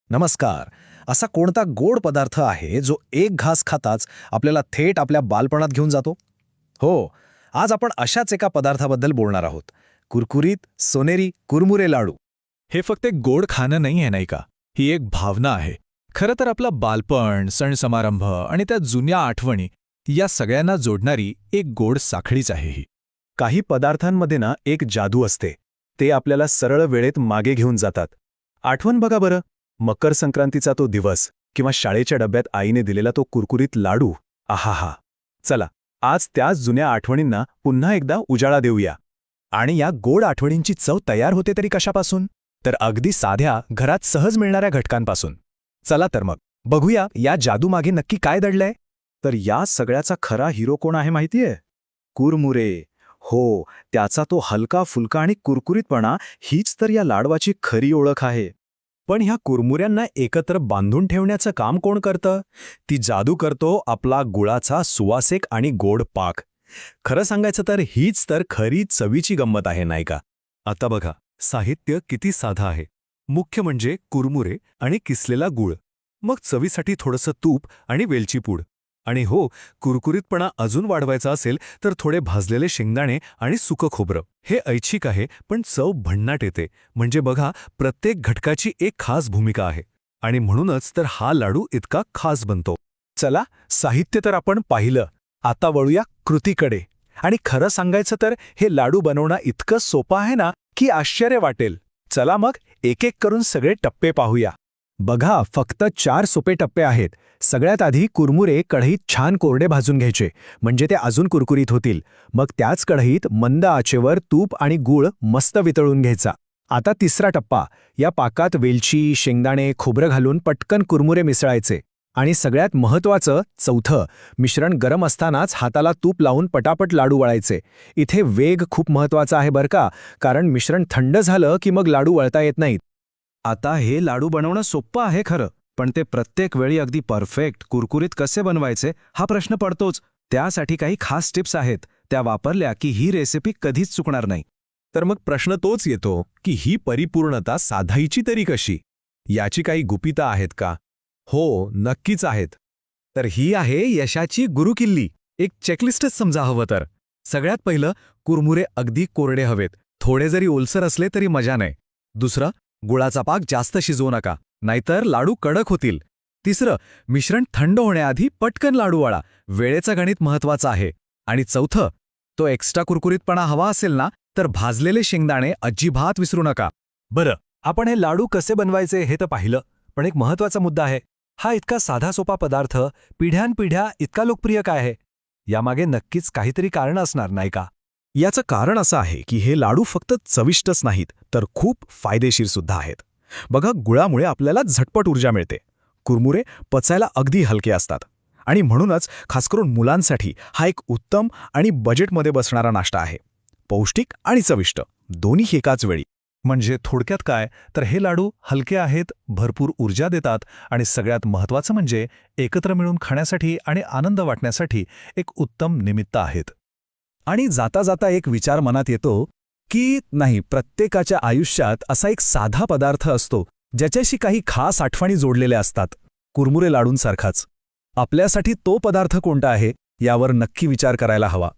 नमस्कार. असा कोणता गोड पदार्थ आहे जो एक घास खाताच आपल्याला थेट आपल्या बालपणात घेऊन जातो? हो, आज आपण अशाच एका पदार्थाबद्दल बोलणार आहोत. कुरकुरीत, सोनेरी कुरमुरे लाडू. हे फक्त एक गोड खाणं नाही आहे नाही का, ही एक भावना आहे. खरं तर आपलं बालपण, सण समारंभ आणि त्या जुन्या आठवणी या सगळ्यांना जोडणारी एक गोड साखळीच आहे ही. काही पदार्थांमध्ये ना एक जादू असते. ते आपल्याला सरळ वेळेत मागे घेऊन जातात. आठवण बघा बरं, मकर संक्रांतीचा तो दिवस किंवा शाळेच्या डब्यात आईने दिलेला तो कुरकुरीत लाडू. आहाहा. चला, आज त्याच जुन्या आठवणींना पुन्हा एकदा उजाळा देऊया. आणि या गोड आठवणींची चव तयार होते तरी कशापासून? तर अगदी साध्या, घरात सहज मिळणाऱ्या घटकांपासून. चला तर मग बघूया या जादूमागे नक्की काय दडलंय. तर या सगळ्याचा खरा हिरो कोण आहे माहितीये? कुरमुरे. हो, त्याचा तो हलका फुलका आणि कुरकुरीतपणा हीच तर या लाडवाची खरी ओळख आहे. पण ह्या कुरमुऱ्यांना एकत्र बांधून ठेवण्याचं काम कोण करतं? ती जादू करतो आपला गुळाचा सुवासिक आणि गोड पाक. खरं सांगायचं तर हीच तर खरी चवीची गंमत आहे नाही का? आता बघा, साहित्य किती साधं आहे. मुख्य म्हणजे कुरमुरे आणि किसलेला गूळ, मग चवीसाठी थोडंसं तूप आणि वेलची पूड. आणि हो, कुरकुरीतपणा अजून वाढवायचा असेल तर थोडे भाजलेले शेंगदाणे आणि सुकं खोबरं. हे ऐच्छिक आहे, पण चव भन्नाट येते. म्हणजे बघा, प्रत्येक घटकाची एक खास भूमिका आहे आणि म्हणूनच तर हा लाडू इतका खास बनतो. चला, साहित्य तर आपण पाहिलं. आता वळूया कृतीकडे. आणि खरं सांगायचं तर हे लाडू बनवणं इतकं सोपं आहे ना की आश्चर्य वाटेल. चला मग एक एक करून सगळे टप्पे पाहूया. बघा, फक्त 4 सोपे टप्पे आहेत. सगळ्यात आधी कुरमुरे कढईत छान कोरडे भाजून घ्यायचे, म्हणजे ते अजून कुरकुरीत होतील. मग त्याच कढईत मंद आचेवर तूप आणि गूळ मस्त वितळून घ्यायचा. आता तिसरा टप्पा. या पाकात वेलची, शेंगदाणे, खोबरं घालून पटकन कुरमुरे मिसळायचे. आणि सगळ्यात महत्त्वाचं चौथं, मिश्रण गरम असतानाच हाताला तूप लावून पटापट लाडू वळायचे. इथे वेग खूप महत्त्वाचा आहे बरं का, कारण मिश्रण थंड झालं की मग लाडू वळता येत नाहीत. आता हे लाडू बनवणं सोपं आहे खरं, पण ते प्रत्येक वेळी अगदी परफेक्ट कुरकुरीत कसे बनवायचे हा प्रश्न पडतोच. त्यासाठी काही खास टिप्स आहेत. त्या वापरल्या की ही रेसिपी कधीच चुकणार नाही. तर मग प्रश्न तोच येतो की ही परिपूर्णता साधायची तरी कशी? याची काही गुपितं आहेत का? हो, नक्कीच आहेत. तर ही आहे यशाची गुरुकिल्ली. एक चेकलिस्टच समजा हवं तर. सगळ्यात पहिलं, कुरमुरे अगदी कोरडे हवेत. थोडे जरी ओलसर असले तरी मजा नाही. दुसरं, गुळाचा पाक जास्त शिजवू नका, नाहीतर लाडू कडक होतील. तिसरं, मिश्रण थंड होण्याआधी पटकन लाडू वळा. वेळेचं गणित महत्त्वाचं आहे. आणि चौथं, तो एक्स्ट्रा कुरकुरीतपणा हवा असेल ना तर भाजलेले शेंगदाणे अजिबात विसरू नका. बरं, आपण हे लाडू कसे बनवायचे हे तर पाहिलं, पण एक महत्त्वाचा मुद्दा आहे. हा इतका साधा सोपा पदार्थ पिढ्यानपिढ्या इतका लोकप्रिय काय आहे? यामागे नक्कीच काहीतरी कारण असणार नाही का? याचं कारण असं आहे की हे लाडू फक्त चविष्टच नाहीत, तर खूप फायदेशीर सुद्धा आहेत. बघा, गुळामुळे आपल्याला झटपट ऊर्जा मिळते. कुरमुरे पचायला अगदी हलके असतात. आणि म्हणूनच खास करून मुलांसाठी हा एक उत्तम आणि बजेटमध्ये बसणारा नाश्ता आहे. पौष्टिक आणि चविष्ट दोन्ही एकाच वेळी. म्हणजे थोडक्यात काय, तर हे लाडू हलके आहेत, भरपूर ऊर्जा देतात आणि सगळ्यात महत्त्वाचं म्हणजे एकत्र मिळून खाण्यासाठी आणि आनंद वाटण्यासाठी एक उत्तम निमित्त आहेत. आणि जाता जाता एक विचार मनात येतो की नाही, प्रत्येकाच्या आयुष्यात असा एक साधा पदार्थ असतो ज्याच्याशी काही खास आठवणी जोडलेल्या असतात. कुरमुरे लाडूंसारखाच. आपल्यासाठी तो पदार्थ कोणता आहे यावर नक्की विचार करायला हवा.